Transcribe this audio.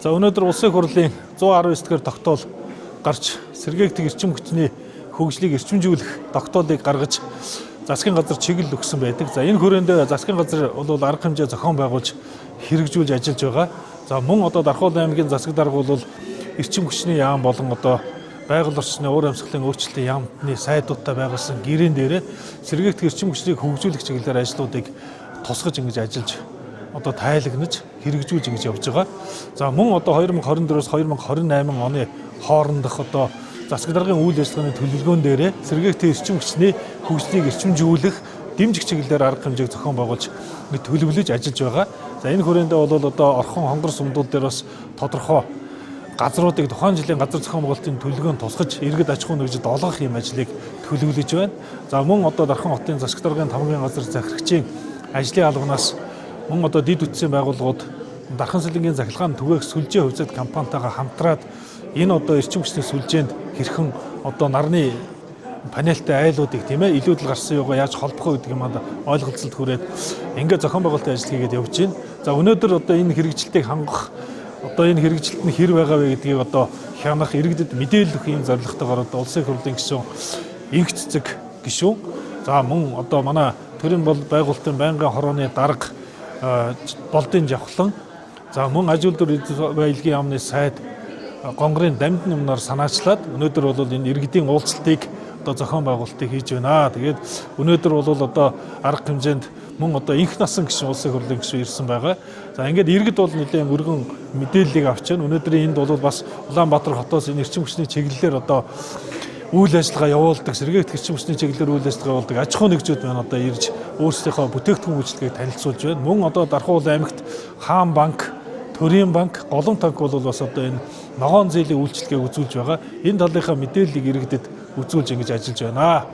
За өнөөдөр улсын хурлын 119-р тогтоол гарч сэргээгдэх эрчим хүчний хөгжлийг эрчимжүүлэх тогтоолыг гаргаж засгийн газар чиглэл өгсөн байдаг. За энэ хүрээнд засгийн газар бол арга хэмжээ зохион байгуулж хэрэгжүүлж ажиллаж байгаа. За мөн одоо Дархуул аймгийн засаг дарга бол эрчим хүчний яам болон одоо байгаль орчны уур амьсгалын өөрчлөлтийн яамны сайдуудтай байгуулсан гэрэн дээрээ сэргээгдэх эрчим хүчнийг хөгжүүлэх чиглэлээр ажлуудыг тусгаж ингэж ажиллаж одоо тайлагнаж хэрэгжүүлж ингэж явж байгаа. За мөн одоо 2024-с 2028 оны хоорондох одоо засаг даргын үйл ажиллагааны төлөвлөгөөн дээрээ сэргээгдэх эрчим хүчний хөгжлийг эрчимжүүлэх дэмжих чиглэлээр арга хэмжээг зохион байгуулж төлөвлөж ажиллаж байгаа. За энэ хүрээндээ бол одоо орхон хонгор сумдууд дээр бас тодорхой газруудыг тухайн жилийн газар зохион байгуулалтын төлөвлөгөөнд тусгаж иргэд аж ахуйн нэгжид олгох юм ажлыг төлөвлөж байна. За мөн одоо Дархан хотын засаг даргын тамгын газар захирагчийн ажлын албанаас мөн одоо дид үтсийн байгууллагууд Дархан сэлэнгийн захилгааны түгээх сүлжээ хувьцаат компанитайгаа хамтраад энэ одоо эрчим хүчний сүлжээнд хэрхэн одоо нарны панельтай айлуудыг тийм ээ илүүдэл гарсан юугаа яаж холбох вэ гэдэг юм ойлголцолд хүрээд ингээд зохион байгуулалтын ажил хийгээд явж байна. За өнөөдөр одоо энэ хэрэгжилтийг хангах одоо энэ хэрэгжилт нь хэр байгаа вэ гэдгийг одоо хянах иргэдэд мэдээлэл өгөх юм зорилготойгоор одоо улсын хурлын гишүүн инх цэцэг гишүүн за мөн одоо манай төрийн байгуулалтын байнгын хорооны дарга болдын жавхлан за мөн аж үйлдвэр баялагын яамны сайд гонгорын дамжин юмнаар санаачлаад өнөөдөр бол энэ иргэдийн уулзалтыг одоо зохион байгуулалтыг хийж байна. Тэгээд өнөөдөр бол одоо арга хэмжээнд мөн одоо инх насан гишүүн улсын хурлын гишүүн ирсэн байгаа. За ингээд иргэд бол нэлээд өргөн мэдээллийг авч байна. Өнөөдрийн энд бол бас Улаанбаатар хотоос энэ эрчим хүчний чиглэлээр одоо үйл ажиллагаа явуулдаг, сэргээгдэх эрчим хүчний чиглэлээр үйл ажиллагаа явуулдаг аж ахуйн нэгжүүд байна одоо ирж өөрсдийнхөө бүтээгдэхүүн үйлчлэгийг танилцуулж байна. Мөн одоо Дархуул аймагт Хаан банк, Төрийн банк, Голом танк бол бас одоо энэ ногоон зээлийн үйлчлэгийг үзүүлж байгаа. Энэ талынхаа мэдээллийг иргэдэд үзүүлж ингэж ажиллаж байна.